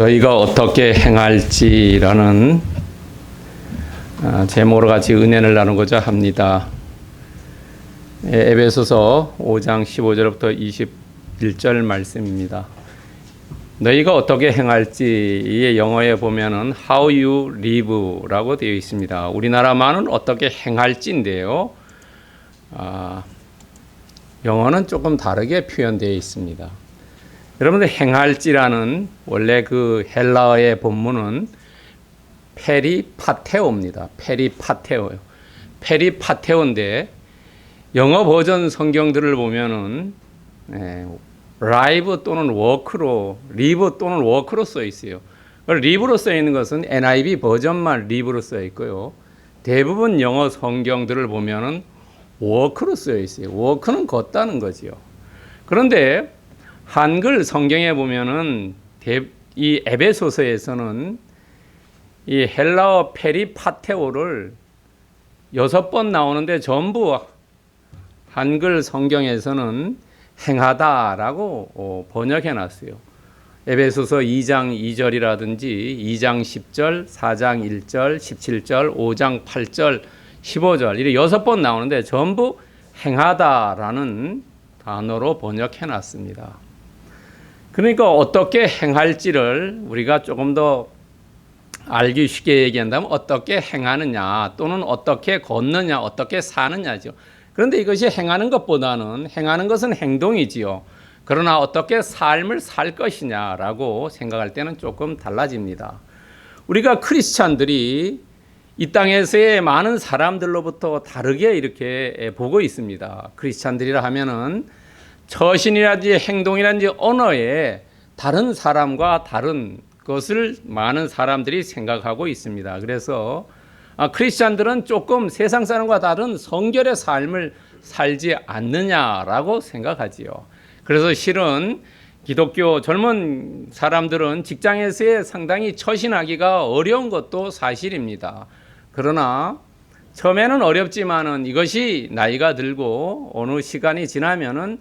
저희가 어떻게 행할지라는 제목으로 같이 은혜를 나누고자 합니다. 에베소서 5장 15절부터 21절 말씀입니다. 너희가 어떻게 행할지 영어에 보면은 how you live라고 되어 있습니다. 우리나라만은 어떻게 행할지인데요. 영어는 조금 다르게 표현되어 있습니다. 여러분들 행할지라는 원래 그 헬라어의 본문은 페리파테오입니다. 페리파테오요. 페리파테오인데 영어 버전 성경들을 보면은 라이브 또는 워크로, 리브 또는 워크로 써 있어요. 리브로 써 있는 것은 NIV 버전만 리브로 써 있고요. 대부분 영어 성경들을 보면은 워크로 써 있어요. 워크는 걷다는 거지요. 그런데 한글 성경에 보면은 이 에베소서에서는 이 헬라어 페리파테오를 6번 나오는데 전부 한글 성경에서는 행하다라고 번역해 놨어요. 에베소서 2장 2절이라든지 2장 10절, 4장 1절, 17절, 5장 8절, 15절 이렇게 6번 나오는데 전부 행하다라는 단어로 번역해 놨습니다. 그러니까 어떻게 행할지를 우리가 조금 더 알기 쉽게 얘기한다면 어떻게 행하느냐 또는 어떻게 걷느냐 어떻게 사느냐죠. 그런데 이것이 행하는 것보다는 행하는 것은 행동이지요. 그러나 어떻게 삶을 살 것이냐라고 생각할 때는 조금 달라집니다. 우리가 크리스찬들이 이 땅에서의 많은 사람들로부터 다르게 이렇게 보고 있습니다. 크리스찬들이라 하면은 처신이라든지 행동이라든지 언어에 다른 사람과 다른 것을 많은 사람들이 생각하고 있습니다. 그래서 크리스찬들은 조금 세상 사람과 다른 성결의 삶을 살지 않느냐라고 생각하지요. 그래서 실은 기독교 젊은 사람들은 직장에서의 상당히 처신하기가 어려운 것도 사실입니다. 그러나 처음에는 어렵지만은 이것이 나이가 들고 어느 시간이 지나면은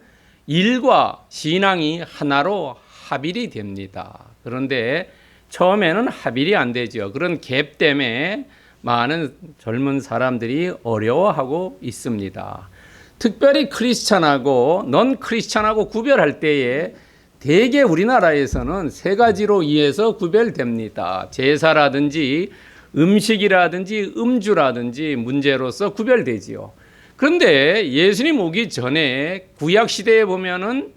일과 신앙이 하나로 합일이 됩니다. 그런데 처음에는 합일이 안 되죠. 그런 갭 때문에 많은 젊은 사람들이 어려워하고 있습니다. 특별히 크리스찬하고 넌 크리스찬하고 구별할 때에 대개 우리나라에서는 세 가지로 이해해서 구별됩니다. 제사라든지 음식이라든지 음주라든지 문제로서 구별되지요. 그런데 예수님 오기 전에 구약 시대에 보면은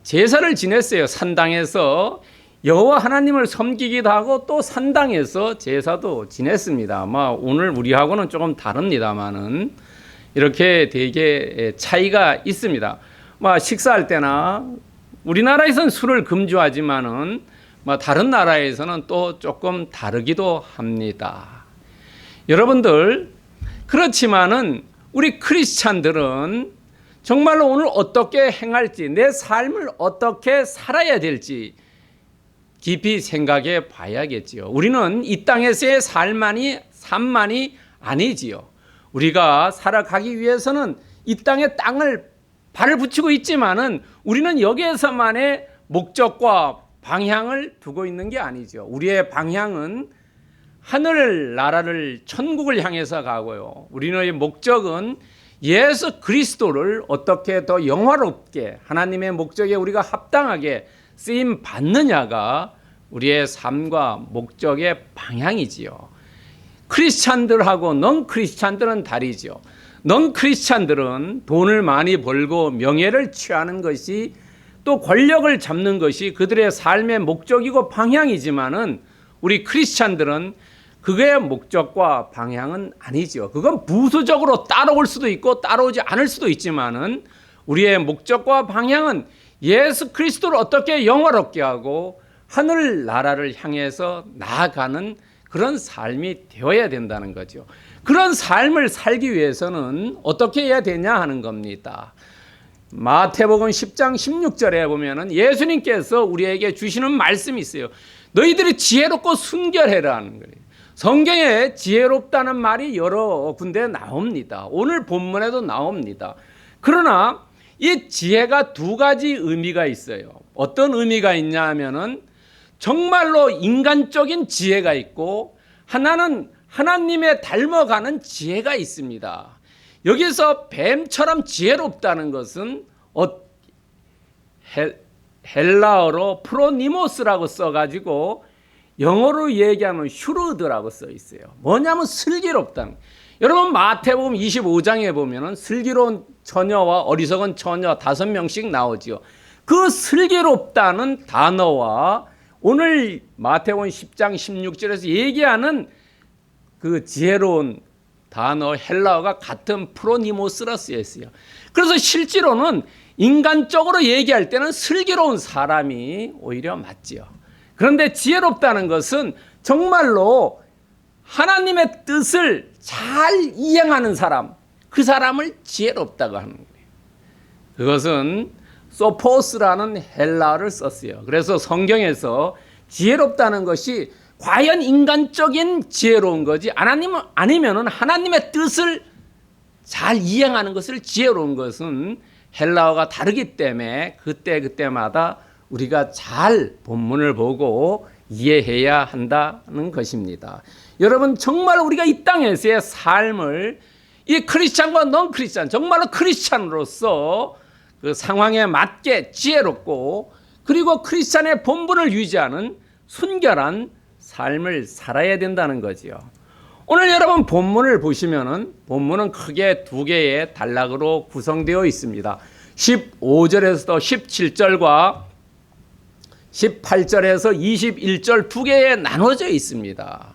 제사를 지냈어요. 산당에서 여호와 하나님을 섬기기도 하고 또 산당에서 제사도 지냈습니다. 아마 오늘 우리하고는 조금 다릅니다만은 이렇게 되게 차이가 있습니다. 식사할 때나 우리나라에서는 술을 금주하지만은 다른 나라에서는 또 조금 다르기도 합니다. 여러분들 그렇지만은 우리 크리스찬들은 정말로 오늘 어떻게 행할지 내 삶을 어떻게 살아야 될지 깊이 생각해 봐야겠지요. 우리는 이 땅에서의 삶만이 아니지요. 우리가 살아가기 위해서는 이 땅에 발을 붙이고 있지만은 우리는 여기에서만의 목적과 방향을 두고 있는 게 아니죠. 우리의 방향은 하늘 나라를 천국을 향해서 가고요. 우리의 목적은 예수 그리스도를 어떻게 더 영화롭게 하나님의 목적에 우리가 합당하게 쓰임 받느냐가 우리의 삶과 목적의 방향이지요. 크리스찬들하고 넌 크리스찬들은 다르지요. 넌 크리스찬들은 돈을 많이 벌고 명예를 취하는 것이 또 권력을 잡는 것이 그들의 삶의 목적이고 방향이지만은 우리 크리스찬들은 그의 목적과 방향은 아니죠. 그건 부수적으로 따라올 수도 있고 따라오지 않을 수도 있지만은 우리의 목적과 방향은 예수 그리스도를 어떻게 영화롭게 하고 하늘 나라를 향해서 나아가는 그런 삶이 되어야 된다는 거죠. 그런 삶을 살기 위해서는 어떻게 해야 되냐 하는 겁니다. 마태복음 10장 16절에 보면은 예수님께서 우리에게 주시는 말씀이 있어요. 너희들이 지혜롭고 순결해라는 거예요. 성경에 지혜롭다는 말이 여러 군데 나옵니다. 오늘 본문에도 나옵니다. 그러나 이 지혜가 두 가지 의미가 있어요. 어떤 의미가 있냐 하면은 정말로 인간적인 지혜가 있고 하나는 하나님의 닮아가는 지혜가 있습니다. 여기서 뱀처럼 지혜롭다는 것은 헬라어로 프로니모스라고 써가지고 영어로 얘기하면 슈르드라고 써 있어요. 뭐냐면 슬기롭다는. 여러분 마태복음 25장에 보면은 슬기로운 처녀와 어리석은 처녀 5명씩 나오지요. 그 슬기롭다는 단어와 오늘 마태복음 10장 16절에서 얘기하는 그 지혜로운 단어 헬라어가 같은 프로니모스라 쓰여 있어요. 그래서 실제로는 인간적으로 얘기할 때는 슬기로운 사람이 오히려 맞지요. 그런데 지혜롭다는 것은 정말로 하나님의 뜻을 잘 이행하는 사람, 그 사람을 지혜롭다고 하는 거예요. 그것은 소포스라는 헬라어를 썼어요. 그래서 성경에서 지혜롭다는 것이 과연 인간적인 지혜로운 거지 아니면은 하나님의 뜻을 잘 이행하는 것을 지혜로운 것은 헬라어가 다르기 때문에 그때마다 우리가 잘 본문을 보고 이해해야 한다는 것입니다. 여러분 정말 우리가 이 땅에서의 삶을 이 크리스찬과 넌 크리스찬 정말로 크리스찬으로서 그 상황에 맞게 지혜롭고 그리고 크리스찬의 본분을 유지하는 순결한 삶을 살아야 된다는 거지요. 오늘 여러분 본문을 보시면은 본문은 크게 두 개의 단락으로 구성되어 있습니다. 15절에서 17절과 18절에서 21절 두 개에 나눠져 있습니다.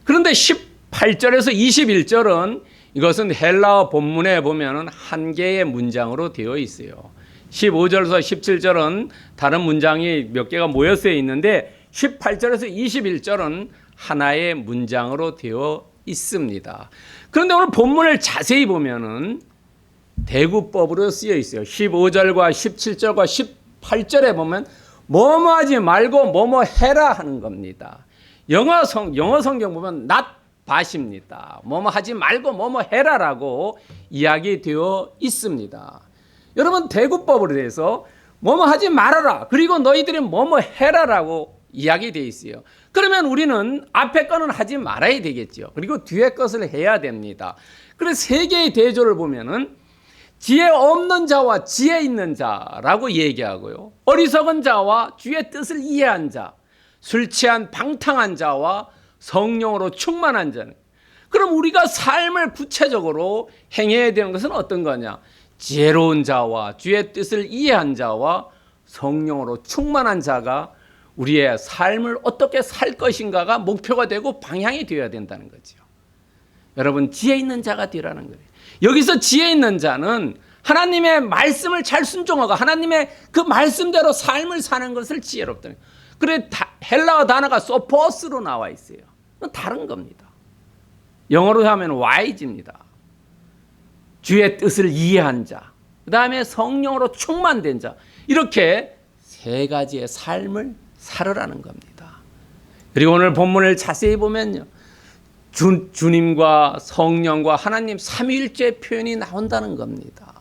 그런데 18절에서 21절은 이것은 헬라어 본문에 보면은 한 개의 문장으로 되어 있어요. 15절에서 17절은 다른 문장이 몇 개가 모여서 있는데 18절에서 21절은 하나의 문장으로 되어 있습니다. 그런데 오늘 본문을 자세히 보면은 대구법으로 쓰여 있어요. 15절과 17절과 18절에 보면 뭐뭐 하지 말고 뭐뭐 해라 하는 겁니다. 영어 성경 보면 not but입니다. 뭐뭐 하지 말고 뭐뭐 해라라고 이야기되어 있습니다. 여러분 대구법으로 대해서 뭐뭐 하지 말아라. 그리고 너희들이 뭐뭐 해라라고 이야기되어 있어요. 그러면 우리는 앞에 거는 하지 말아야 되겠죠. 그리고 뒤에 것을 해야 됩니다. 그래서 세 개의 대조를 보면은 지혜 없는 자와 지혜 있는 자라고 얘기하고요. 어리석은 자와 주의 뜻을 이해한 자, 술 취한 방탕한 자와 성령으로 충만한 자는. 그럼 우리가 삶을 구체적으로 행해야 되는 것은 어떤 거냐? 지혜로운 자와 주의 뜻을 이해한 자와 성령으로 충만한 자가 우리의 삶을 어떻게 살 것인가가 목표가 되고 방향이 되어야 된다는 거죠. 여러분 지혜 있는 자가 되라는 거예요. 여기서 지혜 있는 자는 하나님의 말씀을 잘 순종하고 하나님의 그 말씀대로 삶을 사는 것을 지혜롭다는 거예요. 그래 헬라어 단어가 소포스로 나와 있어요. 다른 겁니다. 영어로 하면 wise입니다. 주의 뜻을 이해한 자, 그 다음에 성령으로 충만된 자, 이렇게 세 가지의 삶을 살으라는 겁니다. 그리고 오늘 본문을 자세히 보면요, 주님과 성령과 하나님 삼위일체 표현이 나온다는 겁니다.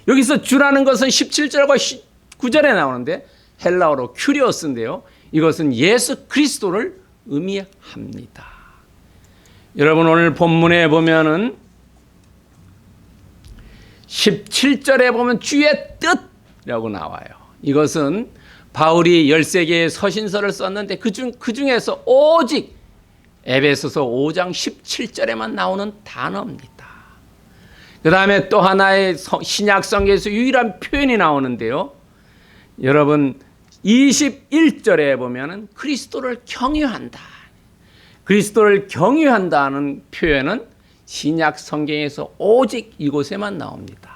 여기서 주라는 것은 17절과 19절에 나오는데 헬라어로 큐리오스인데요, 이것은 예수 그리스도를 의미합니다. 여러분 오늘 본문에 보면은 17절에 보면 주의 뜻이라고 나와요. 이것은 바울이 13개의 서신서를 썼는데 그 중에서 오직 에베소서 5장 17절에만 나오는 단어입니다. 그 다음에 또 하나의 신약 성경에서 유일한 표현이 나오는데요. 여러분 21절에 보면은 그리스도를 경유한다. 그리스도를 경유한다는 표현은 신약 성경에서 오직 이곳에만 나옵니다.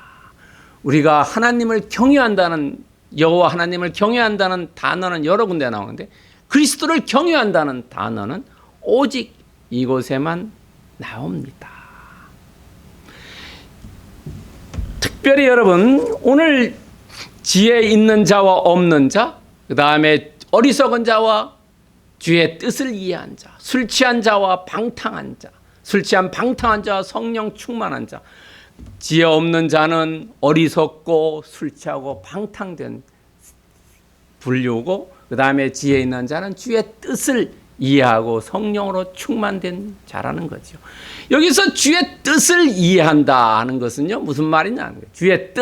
우리가 하나님을 경유한다는 여호와 하나님을 경외한다는 단어는 여러 군데 나오는데 그리스도를 경외한다는 단어는 오직 이곳에만 나옵니다. 특별히 여러분 오늘 지혜 있는 자와 없는 자, 그 다음에 어리석은 자와 주의 뜻을 이해한 자, 술 취한 자와 방탕한 자, 술 취한 방탕한 자와 성령 충만한 자, 지혜 없는 자는 어리석고 술 취하고 방탕된 분류고 그 다음에 지혜 있는 자는 주의 뜻을 이해하고 성령으로 충만된 자라는 거죠. 여기서 주의 뜻을 이해한다 하는 것은요, 무슨 말이냐? 주의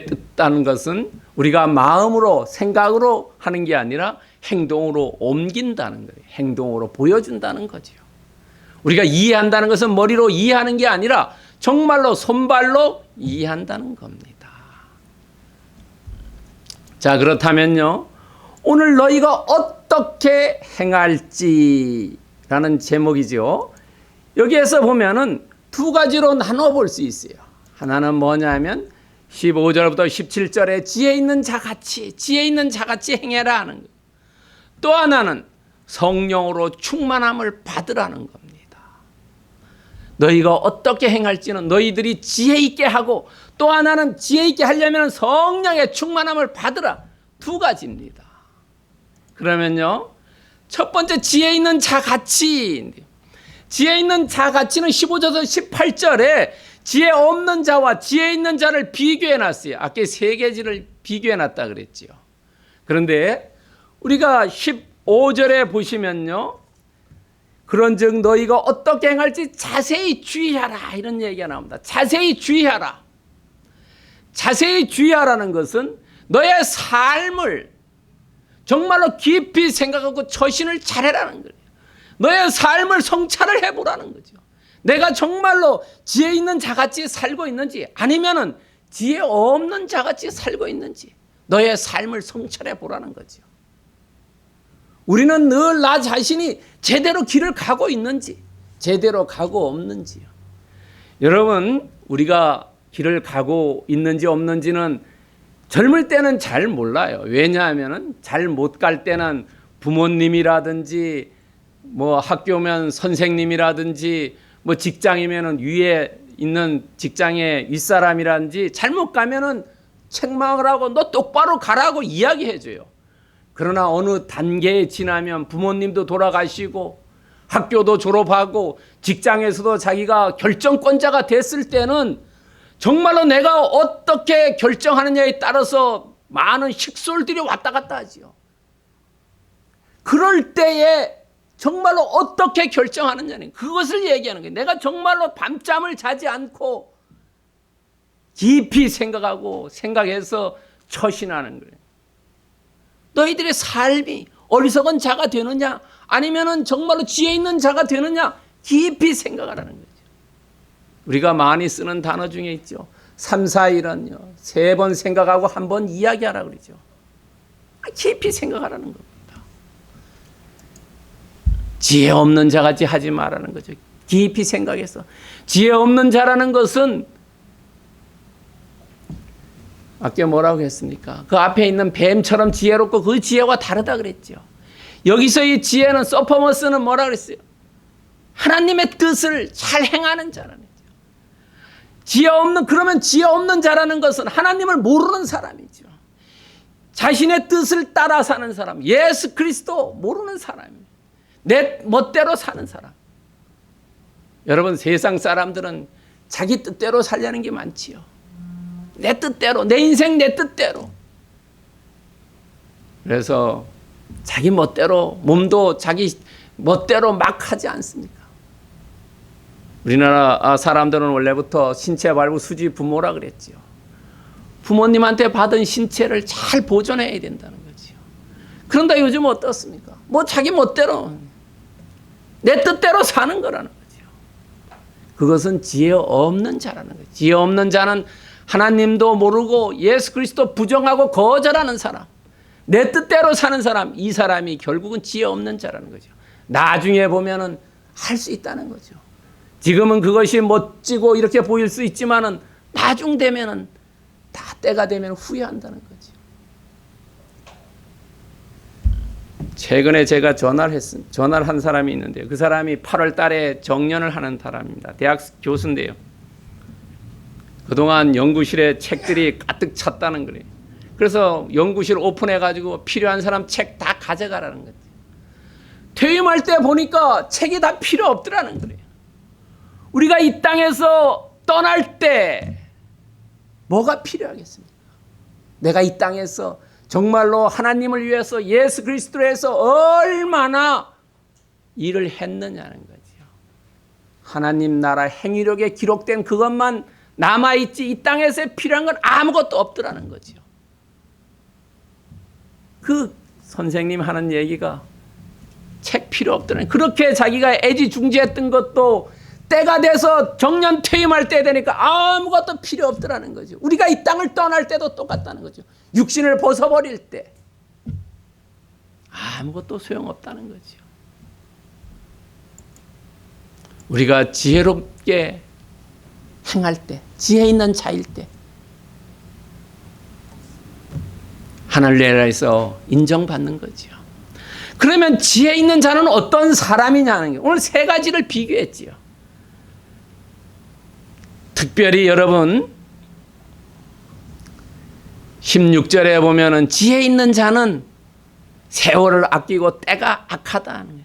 뜻다는 것은 우리가 마음으로 생각으로 하는 게 아니라 행동으로 옮긴다는 거예요. 행동으로 보여준다는 거죠. 우리가 이해한다는 것은 머리로 이해하는 게 아니라 정말로 손발로 이해한다는 겁니다. 자, 그렇다면요, 오늘 너희가 어떻게 행할지라는 제목이죠. 여기에서 보면은 두 가지로 나눠 볼 수 있어요. 하나는 뭐냐면 15절부터 17절에 지혜 있는 자같이 행해라 하는 거예요. 또 하나는 성령으로 충만함을 받으라는 겁니다. 너희가 어떻게 행할지는 너희들이 지혜 있게 하고, 또 하나는 지혜 있게 하려면 성령의 충만함을 받으라. 두 가지입니다. 그러면요, 첫 번째 지혜 있는 자같이, 지혜 있는 자같이는 15절에서 18절에 지혜 없는 자와 지혜 있는 자를 비교해 놨어요. 아까 세 가지를 비교해 놨다 그랬지요. 그런데 우리가 15절에 보시면요, 그런즉 너희가 어떻게 행할지 자세히 주의하라, 이런 얘기가 나옵니다. 자세히 주의하라. 자세히 주의하라는 것은 너의 삶을 정말로 깊이 생각하고 처신을 잘해라는 거예요. 너의 삶을 성찰을 해보라는 거죠. 내가 정말로 지혜 있는 자같이 살고 있는지, 아니면은 지혜 없는 자같이 살고 있는지 너의 삶을 성찰해 보라는 거죠. 우리는 늘 나 자신이 제대로 길을 가고 있는지, 제대로 가고 없는지요. 여러분, 우리가 길을 가고 있는지 없는지는 젊을 때는 잘 몰라요. 왜냐하면 잘 못 갈 때는 부모님이라든지 뭐 학교면 선생님이라든지 뭐 직장이면은 위에 있는 직장의 윗사람이라든지 잘못 가면은 책망을 하고 너 똑바로 가라고 이야기해줘요. 그러나 어느 단계에 지나면 부모님도 돌아가시고 학교도 졸업하고 직장에서도 자기가 결정권자가 됐을 때는 정말로 내가 어떻게 결정하느냐에 따라서 많은 식솔들이 왔다 갔다 하지요. 그럴 때에 정말로 어떻게 결정하느냐는 그것을 얘기하는 거예요. 내가 정말로 밤잠을 자지 않고 깊이 생각해서 처신하는 거예요. 너희들의 삶이 어리석은 자가 되느냐, 아니면은 정말로 지혜 있는 자가 되느냐, 깊이 생각하라는 거죠. 우리가 많이 쓰는 단어 중에 있죠. 3, 4일은요, 3번 생각하고 1번 이야기하라 그러죠. 깊이 생각하라는 겁니다. 지혜 없는 자같이 하지 말라는 거죠. 깊이 생각해서. 지혜 없는 자라는 것은 아까 뭐라고 했습니까? 그 앞에 있는 뱀처럼 지혜롭고 그 지혜와 다르다 그랬죠. 여기서 이 지혜는, 서퍼머스는 뭐라 그랬어요? 하나님의 뜻을 잘 행하는 자라는 거죠. 그러면 지혜 없는 자라는 것은 하나님을 모르는 사람이죠. 자신의 뜻을 따라 사는 사람, 예수 그리스도 모르는 사람이에요. 내 멋대로 사는 사람. 여러분, 세상 사람들은 자기 뜻대로 살려는 게 많지요. 내 뜻대로, 내 인생 내 뜻대로. 그래서 자기 멋대로, 몸도 자기 멋대로 막 하지 않습니까? 우리나라 사람들은 원래부터 신체 발부 수지 부모라 그랬지요. 부모님한테 받은 신체를 잘 보존해야 된다는 거지요. 그런데 요즘 어떻습니까? 뭐 자기 멋대로, 내 뜻대로 사는 거라는 거죠. 그것은 지혜 없는 자라는 거죠. 지혜 없는 자는 하나님도 모르고 예수 그리스도 부정하고 거절하는 사람, 내 뜻대로 사는 사람, 이 사람이 결국은 지혜 없는 자라는 거죠. 나중에 보면은 할 수 있다는 거죠. 지금은 그것이 멋지고 이렇게 보일 수 있지만은 나중 되면은 다 때가 되면 후회한다는 거죠. 최근에 제가 전화를 한 사람이 있는데요. 그 사람이 8월 달에 정년을 하는 사람입니다. 대학 교수인데요. 그동안 연구실에 책들이 가득 찼다는 거예요. 그래서 연구실 오픈해가지고 필요한 사람 책 다 가져가라는 거죠. 퇴임할 때 보니까 책이 다 필요 없더라는 거예요. 우리가 이 땅에서 떠날 때 뭐가 필요하겠습니까? 내가 이 땅에서 정말로 하나님을 위해서 예수 그리스도를 위해서 얼마나 일을 했느냐는 거죠. 하나님 나라 행위록에 기록된 그것만 남아있지 이 땅에서 필요한 건 아무것도 없더라는 거죠. 그 선생님 하는 얘기가 책 필요 없더라는, 그렇게 자기가 애지중지했던 것도 때가 돼서 정년 퇴임할 때 되니까 아무것도 필요 없더라는 거죠. 우리가 이 땅을 떠날 때도 똑같다는 거죠. 육신을 벗어버릴 때 아무것도 소용없다는 거죠. 우리가 지혜롭게 행할 때, 지혜 있는 자일 때 하늘나라에서 인정받는 거죠. 그러면 지혜 있는 자는 어떤 사람이냐는 게 오늘 세 가지를 비교했지요. 특별히 여러분 16절에 보면은 지혜 있는 자는 세월을 아끼고 때가 악하다는 거예요.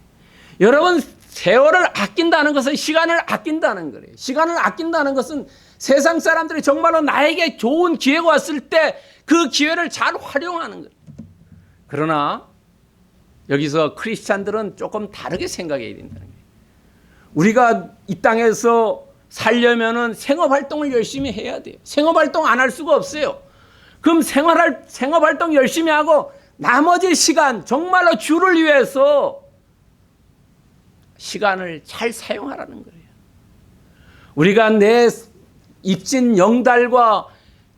여러분 세월을 아낀다는 것은 시간을 아낀다는 거예요. 시간을 아낀다는 것은 세상 사람들이 정말로 나에게 좋은 기회가 왔을 때 그 기회를 잘 활용하는 거예요. 그러나 여기서 크리스찬들은 조금 다르게 생각해야 된다는 거예요. 우리가 이 땅에서 살려면은 생업활동을 열심히 해야 돼요. 생업활동 안 할 수가 없어요. 그럼 생업활동 열심히 하고 나머지 시간 정말로 주를 위해서 시간을 잘 사용하라는 거예요. 우리가 내 입신 영달과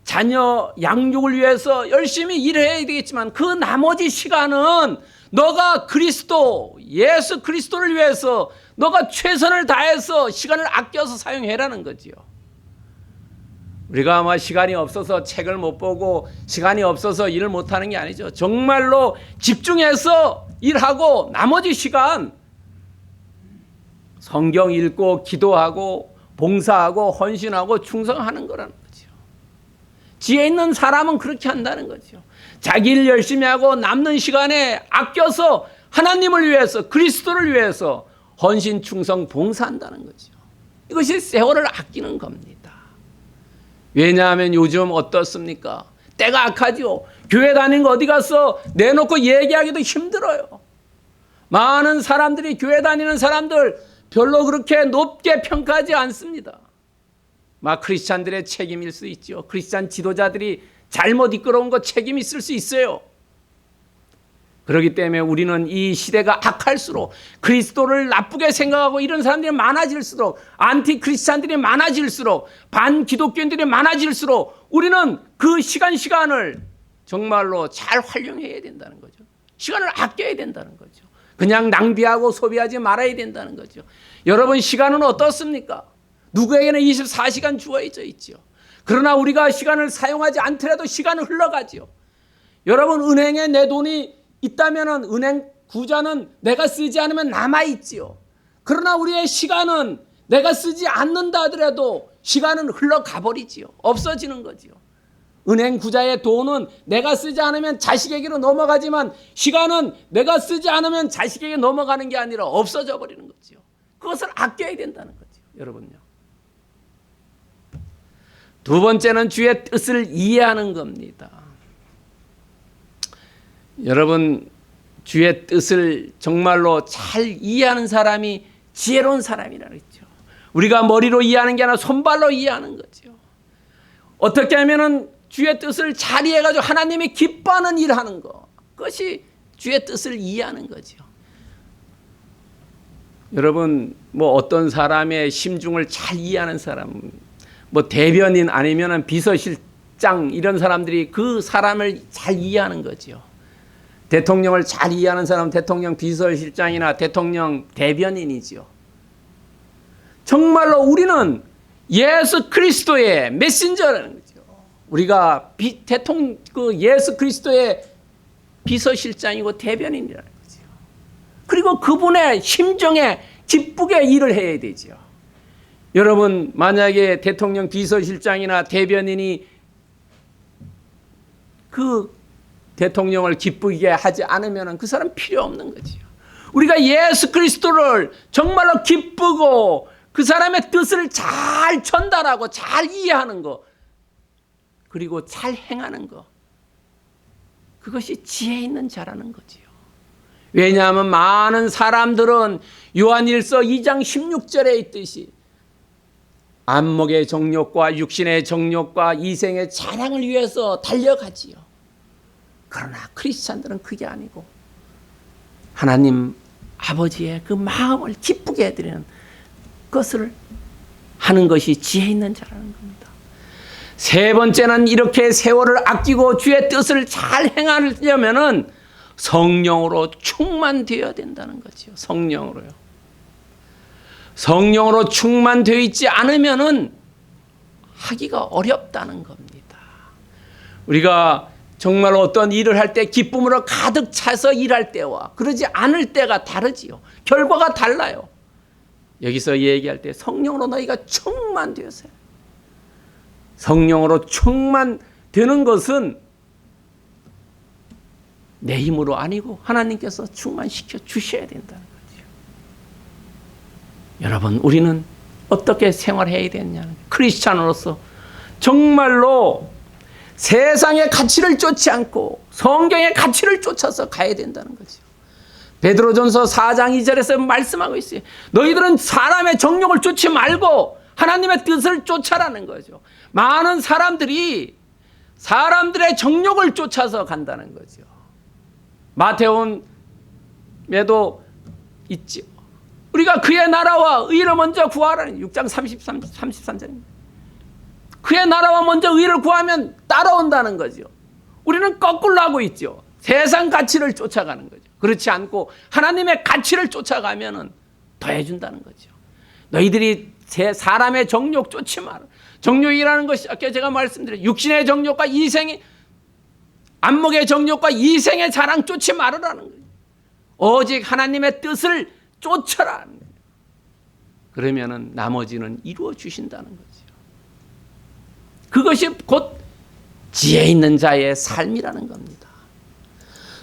자녀 양육을 위해서 열심히 일해야 되겠지만 그 나머지 시간은 너가 그리스도, 예수 그리스도를 위해서 너가 최선을 다해서 시간을 아껴서 사용해라는 거지요. 우리가 아마 시간이 없어서 책을 못 보고 시간이 없어서 일을 못하는 게 아니죠. 정말로 집중해서 일하고 나머지 시간 성경 읽고 기도하고 봉사하고 헌신하고 충성하는 거라는 거죠. 지혜 있는 사람은 그렇게 한다는 거죠. 자기 일 열심히 하고 남는 시간에 아껴서 하나님을 위해서 그리스도를 위해서 헌신 충성 봉사한다는 거죠. 이것이 세월을 아끼는 겁니다. 왜냐하면 요즘 어떻습니까? 때가 악하죠. 교회 다니는 거 어디 가서 내놓고 얘기하기도 힘들어요. 많은 사람들이 교회 다니는 사람들 별로 그렇게 높게 평가하지 않습니다. 막 크리스찬들의 책임일 수 있죠. 크리스찬 지도자들이 잘못 이끌어온 거 책임이 있을 수 있어요. 그렇기 때문에 우리는 이 시대가 악할수록 그리스도를 나쁘게 생각하고 이런 사람들이 많아질수록, 안티 크리스찬들이 많아질수록, 반기독교인들이 많아질수록 우리는 그 시간을 정말로 잘 활용해야 된다는 거죠. 시간을 아껴야 된다는 거죠. 그냥 낭비하고 소비하지 말아야 된다는 거죠. 여러분 시간은 어떻습니까? 누구에게는 24시간 주어져 있죠. 그러나 우리가 시간을 사용하지 않더라도 시간은 흘러가죠. 여러분 은행에 내 돈이 있다면 은행 구자는 내가 쓰지 않으면 남아있지요. 그러나 우리의 시간은 내가 쓰지 않는다 하더라도 시간은 흘러가 버리지요. 없어지는 거지요. 은행 구자의 돈은 내가 쓰지 않으면 자식에게로 넘어가지만 시간은 내가 쓰지 않으면 자식에게 넘어가는 게 아니라 없어져 버리는 거지요. 그것을 아껴야 된다는 거죠. 여러분요. 두 번째는 주의 뜻을 이해하는 겁니다. 여러분 주의 뜻을 정말로 잘 이해하는 사람이 지혜로운 사람이라고 했죠. 우리가 머리로 이해하는 게 아니라 손발로 이해하는 거죠. 어떻게 하면은 주의 뜻을 잘 이해해가지고 하나님이 기뻐하는 일을 하는 것, 그것이 주의 뜻을 이해하는 거죠. 여러분 뭐 어떤 사람의 심중을 잘 이해하는 사람, 뭐 대변인 아니면은 비서실장 이런 사람들이 그 사람을 잘 이해하는 거죠. 대통령을 잘 이해하는 사람은 대통령 비서실장이나 대통령 대변인이죠. 정말로 우리는 예수 그리스도의 메신저라는 거죠. 우리가 대통령 예수 그리스도의 비서실장이고 대변인이라는 거죠. 그리고 그분의 심정에 기쁘게 일을 해야 되죠. 여러분 만약에 대통령 비서실장이나 대변인이 그 대통령을 기쁘게 하지 않으면 그 사람 필요 없는 거죠. 우리가 예수 그리스도를 정말로 기쁘고 그 사람의 뜻을 잘 전달하고 잘 이해하는 거, 그리고 잘 행하는 거, 그것이 지혜 있는 자라는 거지요. 왜냐하면 많은 사람들은 요한일서 2장 16절에 있듯이 안목의 정욕과 육신의 정욕과 이생의 자랑을 위해서 달려가지요. 그러나 크리스찬들은 그게 아니고 하나님 아버지의 그 마음을 기쁘게 해드리는 것을 하는 것이 지혜 있는 자라는 겁니다. 세 번째는 이렇게 세월을 아끼고 주의 뜻을 잘 행하려면은 성령으로 충만되어야 된다는 거죠. 성령으로요. 성령으로 충만되어 있지 않으면은 하기가 어렵다는 겁니다. 우리가 정말 어떤 일을 할 때 기쁨으로 가득 차서 일할 때와 그러지 않을 때가 다르지요. 결과가 달라요. 여기서 얘기할 때 성령으로 너희가 충만되었어요. 성령으로 충만되는 것은 내 힘으로 아니고 하나님께서 충만시켜 주셔야 된다는 거죠. 여러분, 우리는 어떻게 생활해야 되느냐는 크리스찬으로서 정말로 세상의 가치를 쫓지 않고 성경의 가치를 쫓아서 가야 된다는 거죠. 베드로전서 4장 2절에서 말씀하고 있어요. 너희들은 사람의 정욕을 쫓지 말고 하나님의 뜻을 쫓아라는 거죠. 많은 사람들이 사람들의 정욕을 쫓아서 간다는 거죠. 마태복음에도 있죠. 우리가 그의 나라와 의를 먼저 구하라는 6장 33절입니다. 그의 나라와 먼저 의를 구하면 따라온다는 거죠. 우리는 거꾸로 하고 있죠. 세상 가치를 쫓아가는 거죠. 그렇지 않고 하나님의 가치를 쫓아가면 더해준다는 거죠. 너희들이 사람의 정욕 쫓지 마라. 정욕이라는 것이 아까 제가 말씀드린 육신의 정욕과 이생의 안목의 정욕과 이생의 자랑 쫓지 말으라는 거예요. 오직 하나님의 뜻을 쫓아라. 그러면은 나머지는 이루어 주신다는 거죠. 그것이 곧 지혜 있는 자의 삶이라는 겁니다.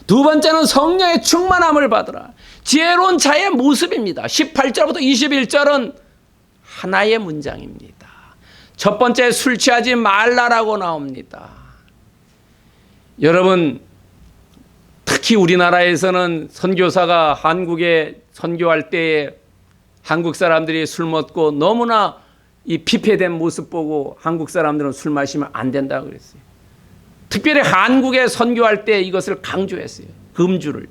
두 번째는 성령의 충만함을 받으라. 지혜로운 자의 모습입니다. 18절부터 21절은 하나의 문장입니다. 첫 번째, 술 취하지 말라라고 나옵니다. 여러분, 특히 우리나라에서는 선교사가 한국에 선교할 때에 한국 사람들이 술 먹고 너무나 이 피폐된 모습 보고 한국 사람들은 술 마시면 안 된다고 그랬어요. 특별히 한국에 선교할 때 이것을 강조했어요. 금주를요.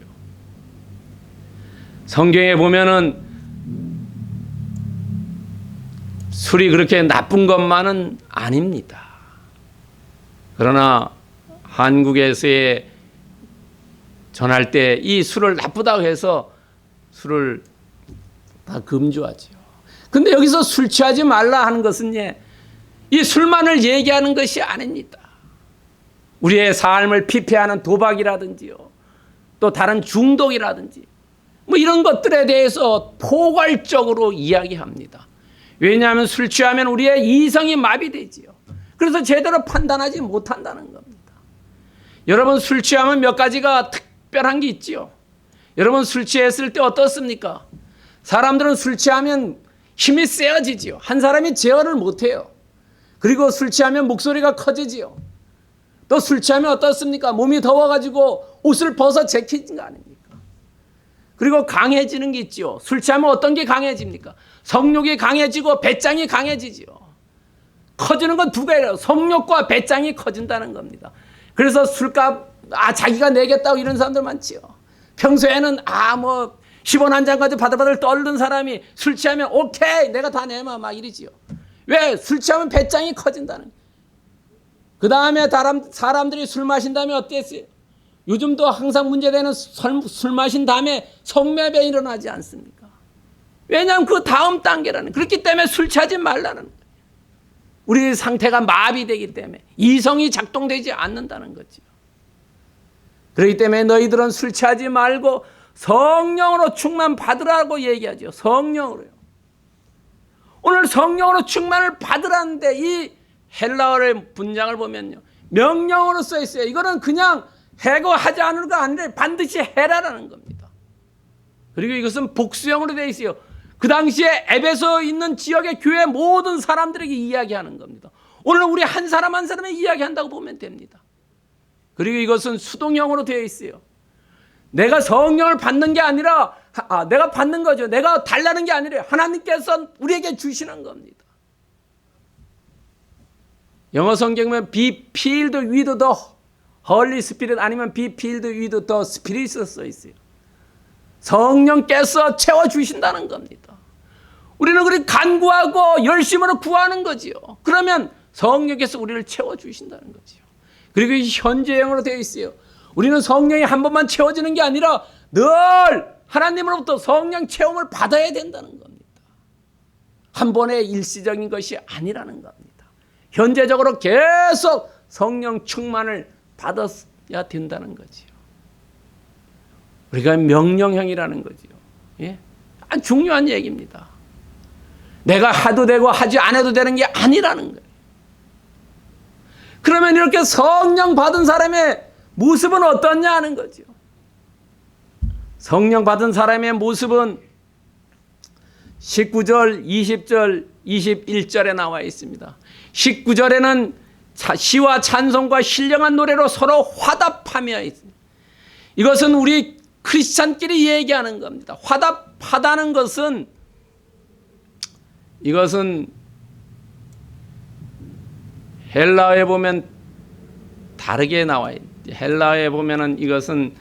성경에 보면은 술이 그렇게 나쁜 것만은 아닙니다. 그러나 한국에서의 전할 때 이 술을 나쁘다고 해서 술을 다 금주하죠. 근데 여기서 술 취하지 말라 하는 것은 이 술만을 얘기하는 것이 아닙니다. 우리의 삶을 피폐하는 도박이라든지요, 또 다른 중독이라든지 뭐 이런 것들에 대해서 포괄적으로 이야기합니다. 왜냐하면 술 취하면 우리의 이성이 마비되지요. 그래서 제대로 판단하지 못한다는 겁니다. 여러분, 술 취하면 몇 가지가 특별한 게 있지요. 여러분, 술 취했을 때 어떻습니까? 사람들은 술 취하면 힘이 세어지지요. 한 사람이 제어를 못해요. 그리고 술 취하면 목소리가 커지지요. 또 술 취하면 어떻습니까? 몸이 더워가지고 옷을 벗어 제키는 거 아닙니까? 그리고 강해지는 게 있죠. 술 취하면 어떤 게 강해집니까? 성욕이 강해지고 배짱이 강해지죠. 커지는 건 두 가지예요. 성욕과 배짱이 커진다는 겁니다. 그래서 술값 자기가 내겠다고 이런 사람들 많지요. 평소에는 10원 한 잔 가지고 바들바들 떨는 사람이 술 취하면 오케이 내가 다 내마 막 이러지요. 왜? 술 취하면 배짱이 커진다는 거예요. 그 다음에 사람들이 술 마신 다음에 어땠어요? 요즘도 항상 문제되는 술 마신 다음에 성매매 일어나지 않습니까? 왜냐하면 그 다음 단계라는, 그렇기 때문에 술 취하지 말라는 거예요. 우리 상태가 마비되기 때문에 이성이 작동되지 않는다는 거죠. 그렇기 때문에 너희들은 술 취하지 말고 성령으로 충만 받으라고 얘기하죠. 성령으로요. 오늘 성령으로 충만을 받으라는데 이 헬라어의 분장을 보면요, 명령으로 써 있어요. 이거는 그냥 해고하지 않을 거 아니라 반드시 해라라는 겁니다. 그리고 이것은 복수형으로 되어 있어요. 그 당시에 에베소에 있는 지역의 교회 모든 사람들에게 이야기하는 겁니다. 오늘 우리 한 사람 한 사람에 이야기한다고 보면 됩니다. 그리고 이것은 수동형으로 되어 있어요. 내가 성령을 받는 게 아니라 내가 받는 거죠. 내가 달라는 게 아니라 하나님께서 우리에게 주시는 겁니다. 영어 성경 보면 be filled with the Holy Spirit 아니면 be filled with the Spirit 써 있어요. 성령께서 채워주신다는 겁니다. 우리는 그렇게 간구하고 열심으로 구하는 거지요. 그러면 성령께서 우리를 채워주신다는 거지요. 그리고 현재형으로 되어 있어요. 우리는 성령이 한 번만 채워지는 게 아니라 늘 하나님으로부터 성령 체험을 받아야 된다는 겁니다. 한 번의 일시적인 것이 아니라는 겁니다. 현재적으로 계속 성령 충만을 받아야 된다는 거지요. 우리가 명령형이라는 거지요. 예? 아주 중요한 얘기입니다. 내가 해도 되고 하지 않아도 되는 게 아니라는 거예요. 그러면 이렇게 성령 받은 사람의 모습은 어떠냐 하는 거죠. 성령 받은 사람의 모습은 19절, 20절, 21절에 나와 있습니다. 19절에는 시와 찬송과 신령한 노래로 서로 화답하며 있습니다. 이것은 우리 크리스찬끼리 얘기하는 겁니다. 화답하다는 것은 이것은 헬라어에 보면 다르게 나와 있습니다. 헬라어에 보면은 이것은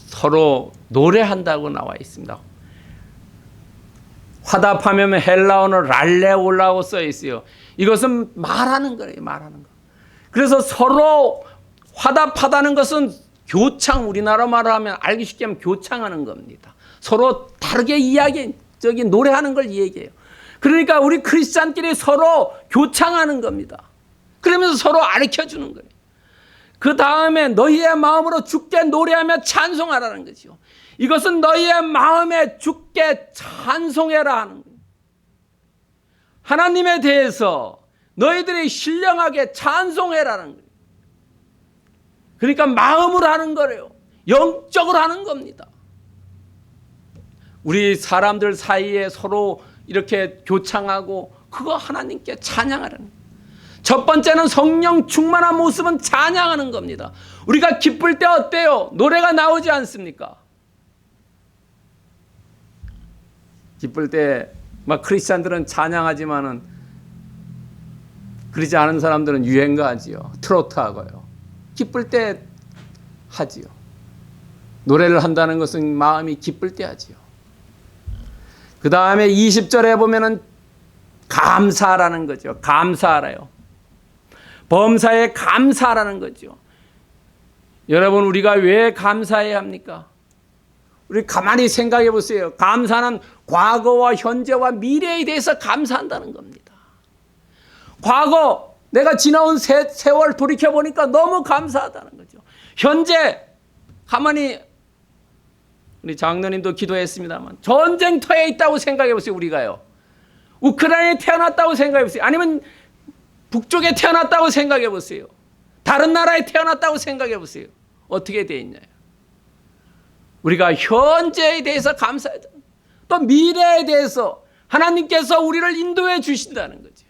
서로 노래한다고 나와 있습니다. 화답하면 헬라어는 랄레올라고 써 있어요. 이것은 말하는 거예요. 말하는 거. 그래서 서로 화답하다는 것은 교창, 우리나라 말로 하면 알기 쉽게 하면 교창하는 겁니다. 서로 다르게 이야기적인 노래하는 걸 얘기해요. 그러니까 우리 크리스찬끼리 서로 교창하는 겁니다. 그러면서 서로 가르쳐주는 거예요. 그 다음에 너희의 마음으로 주께 노래하며 찬송하라는 거죠. 이것은 너희의 마음에 주께 찬송해라 하는 거예요. 하나님에 대해서 너희들이 신령하게 찬송해라는 거예요. 그러니까 마음으로 하는 거래요. 영적으로 하는 겁니다. 우리 사람들 사이에 서로 이렇게 교창하고 그거 하나님께 찬양하라는 거예요. 첫 번째는 성령 충만한 모습은 찬양하는 겁니다. 우리가 기쁠 때 어때요? 노래가 나오지 않습니까? 기쁠 때 막 크리스찬들은 찬양하지만은 그러지 않은 사람들은 유행가지요. 트로트하고요. 기쁠 때 하지요. 노래를 한다는 것은 마음이 기쁠 때 하지요. 그 다음에 20절에 보면은 감사라는 거죠. 감사하라요. 범사에 감사라는 거죠. 여러분, 우리가 왜 감사해야 합니까? 우리 가만히 생각해 보세요. 감사는 과거와 현재와 미래에 대해서 감사한다는 겁니다. 과거 내가 지나온 세월 돌이켜 보니까 너무 감사하다는 거죠. 현재 가만히 우리 장로님도 기도했습니다만 전쟁터에 있다고 생각해 보세요. 우리가요. 우크라이나에 태어났다고 생각해 보세요. 아니면 북쪽에 태어났다고 생각해 보세요. 다른 나라에 태어났다고 생각해 보세요. 어떻게 돼 있나요? 우리가 현재에 대해서 감사해야 돼요. 또 미래에 대해서 하나님께서 우리를 인도해 주신다는 거죠.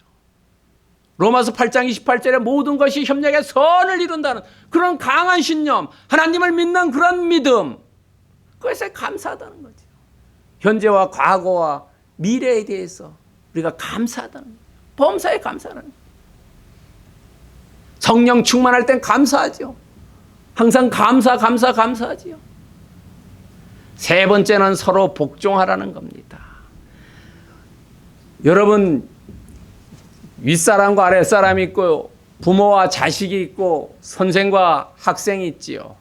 로마서 8장 28절에 모든 것이 협력해 선을 이룬다는 그런 강한 신념, 하나님을 믿는 그런 믿음, 그것에 감사하다는 거죠. 현재와 과거와 미래에 대해서 우리가 감사하다는 거예요. 범사에 감사하는 거예요. 성령 충만할 땐 감사하죠. 항상 감사하지요. 세 번째는 서로 복종하라는 겁니다. 여러분, 윗사람과 아랫사람이 있고 부모와 자식이 있고 선생과 학생이 있지요.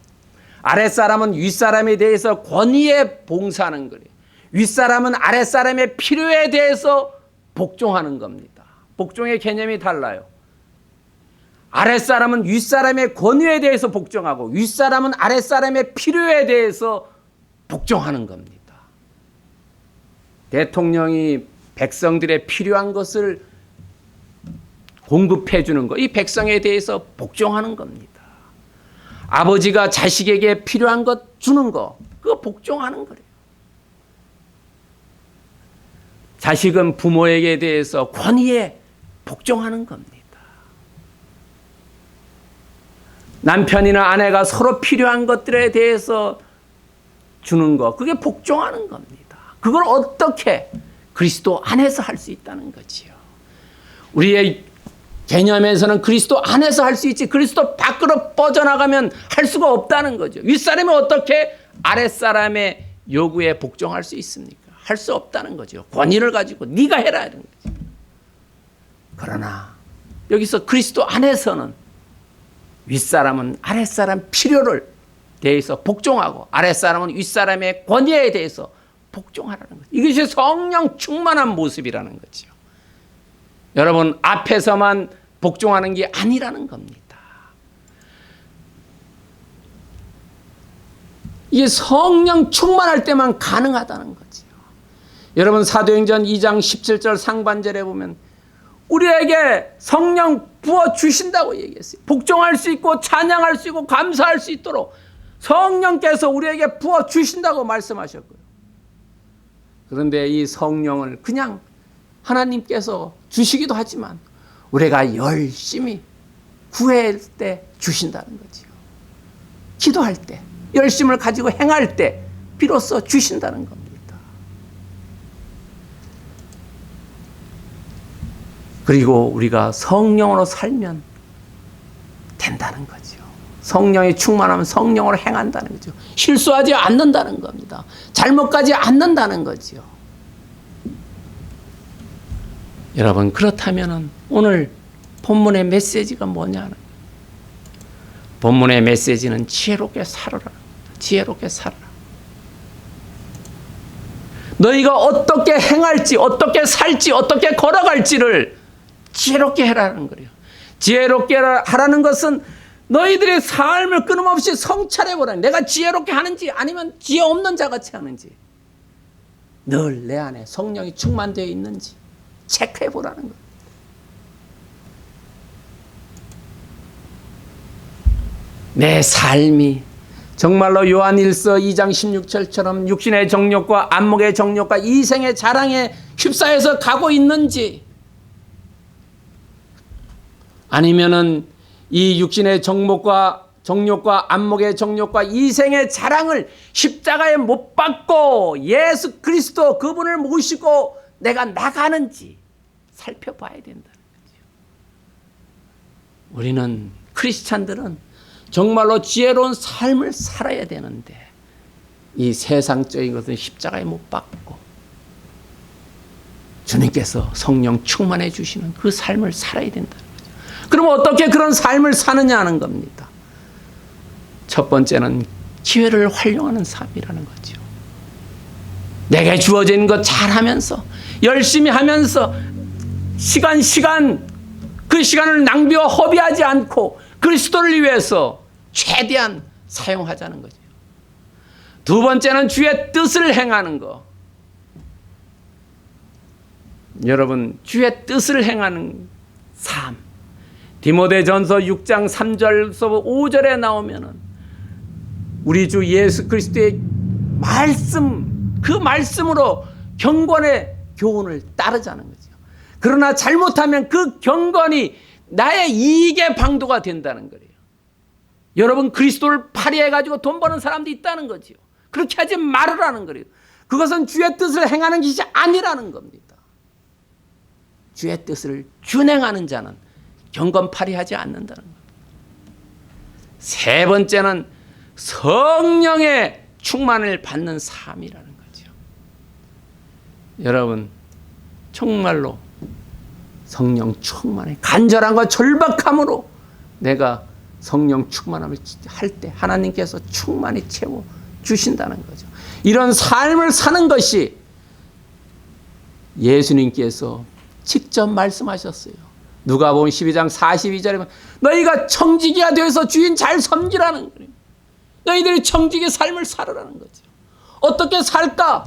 아랫사람은 윗사람에 대해서 권위에 봉사하는 거예요. 윗사람은 아랫사람의 필요에 대해서 복종하는 겁니다. 복종의 개념이 달라요. 아랫사람은 윗사람의 권위에 대해서 복종하고 윗사람은 아랫사람의 필요에 대해서 복종하는 겁니다. 대통령이 백성들의 필요한 것을 공급해 주는 것, 이 백성에 대해서 복종하는 겁니다. 아버지가 자식에게 필요한 것 주는 거, 그거 복종하는 거래요. 자식은 부모에게 대해서 권위에 복종하는 겁니다. 남편이나 아내가 서로 필요한 것들에 대해서 주는 것, 그게 복종하는 겁니다. 그걸 어떻게 그리스도 안에서 할 수 있다는 거지요. 우리의 개념에서는 그리스도 안에서 할 수 있지 그리스도 밖으로 뻗어나가면 할 수가 없다는 거죠. 윗사람이 어떻게 아랫사람의 요구에 복종할 수 있습니까? 할 수 없다는 거죠. 권위를 가지고 네가 해라 이런 거죠. 그러나 여기서 그리스도 안에서는 윗사람은 아랫사람 필요를 대해서 복종하고 아랫사람은 윗사람의 권위에 대해서 복종하라는 거죠. 이것이 성령 충만한 모습이라는 거죠. 여러분 앞에서만 복종하는 게 아니라는 겁니다. 이게 성령 충만할 때만 가능하다는 거죠. 여러분 사도행전 2장 17절 상반절에 보면 우리에게 성령 부어주신다고 얘기했어요. 복종할 수 있고 찬양할 수 있고 감사할 수 있도록 성령께서 우리에게 부어주신다고 말씀하셨고요. 그런데 이 성령을 그냥 하나님께서 주시기도 하지만 우리가 열심히 구할 때 주신다는 거죠. 기도할 때, 열심을 가지고 행할 때 비로소 주신다는 겁니다. 그리고 우리가 성령으로 살면 된다는 거죠. 성령이 충만하면 성령으로 행한다는 거죠. 실수하지 않는다는 겁니다. 잘못하지 않는다는 거죠. 여러분 그렇다면 오늘 본문의 메시지가 뭐냐는 본문의 메시지는 지혜롭게 살아라. 지혜롭게 살아라. 너희가 어떻게 행할지 어떻게 살지 어떻게 걸어갈지를 지혜롭게 해라는 거예요. 지혜롭게 하라는 것은 너희들의 삶을 끊임없이 성찰해보라. 내가 지혜롭게 하는지 아니면 지혜 없는 자같이 하는지 늘 내 안에 성령이 충만되어 있는지 체크해보라는 거예요. 내 삶이 정말로 요한일서 2장 16절처럼 육신의 정욕과 안목의 정욕과 이생의 자랑에 휩싸여서 가고 있는지 아니면은 이 육신의 정욕과 안목의 정욕과 이생의 자랑을 십자가에 못 박고 예수 그리스도 그분을 모시고 내가 나가는지 살펴봐야 된다는 거죠. 우리는 크리스찬들은 정말로 지혜로운 삶을 살아야 되는데 이 세상적인 것은 십자가에 못 박고 주님께서 성령 충만해 주시는 그 삶을 살아야 된다는 거죠. 그럼 어떻게 그런 삶을 사느냐 하는 겁니다. 첫 번째는 기회를 활용하는 삶이라는 거죠. 내게 주어진 것 잘하면서 열심히 하면서 시간 그 시간을 낭비와 허비하지 않고 그리스도를 위해서 최대한 사용하자는 거죠. 두 번째는 주의 뜻을 행하는 거. 여러분 주의 뜻을 행하는 삶. 디모데전서 6장 3절에서 5절에 나오면은 우리 주 예수 그리스도의 말씀, 그 말씀으로 경건의 교훈을 따르자는 거죠. 그러나 잘못하면 그 경건이 나의 이익의 방도가 된다는 거예요. 여러분 그리스도를 파리해가지고 돈 버는 사람도 있다는 거죠. 그렇게 하지 말으라는 거예요. 그것은 주의 뜻을 행하는 것이 아니라는 겁니다. 주의 뜻을 준행하는 자는 경건파리하지 않는다는 겁니다. 세 번째는 성령의 충만을 받는 삶이라는 거죠. 여러분 정말로 성령 충만해 간절함과 절박함으로 내가 성령 충만함을 할 때 하나님께서 충만히 채워 주신다는 거죠. 이런 삶을 사는 것이 예수님께서 직접 말씀하셨어요. 누가복음 12장 42절에 보면 너희가 청지기가 되어서 주인 잘 섬기라는 거예요. 너희들이 청지기 삶을 살아라는 거죠. 어떻게 살까?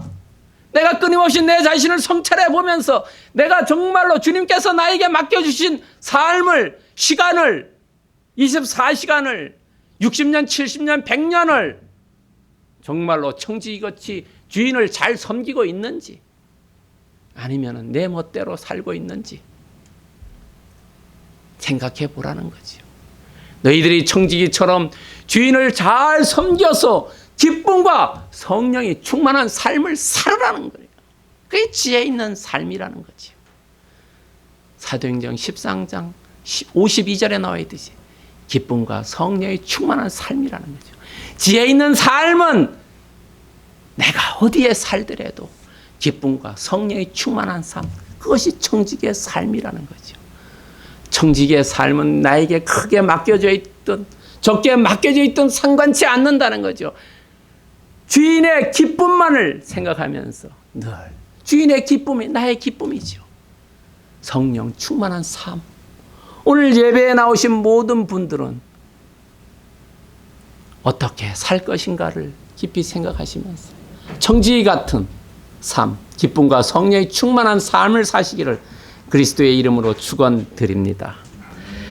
내가 끊임없이 내 자신을 성찰해 보면서 내가 정말로 주님께서 나에게 맡겨주신 삶을 시간을 24시간을 60년 70년 100년을 정말로 청지기같이 주인을 잘 섬기고 있는지 아니면 내 멋대로 살고 있는지 생각해 보라는 거죠. 너희들이 청지기처럼 주인을 잘 섬겨서 기쁨과 성령이 충만한 삶을 살아라는 거예요. 그게 지혜 있는 삶이라는 거죠. 사도행전 13장 52절에 나와 있듯이 기쁨과 성령이 충만한 삶이라는 거죠. 지혜 있는 삶은 내가 어디에 살더라도 기쁨과 성령이 충만한 삶, 그것이 청지기의 삶이라는 거죠. 청지기의 삶은 나에게 크게 맡겨져 있든 적게 맡겨져 있든 상관치 않는다는 거죠. 주인의 기쁨만을 생각하면서 늘 주인의 기쁨이 나의 기쁨이죠. 성령 충만한 삶. 오늘 예배에 나오신 모든 분들은 어떻게 살 것인가를 깊이 생각하시면서 청지기 같은 삶, 기쁨과 성령이 충만한 삶을 사시기를 그리스도의 이름으로 축원드립니다.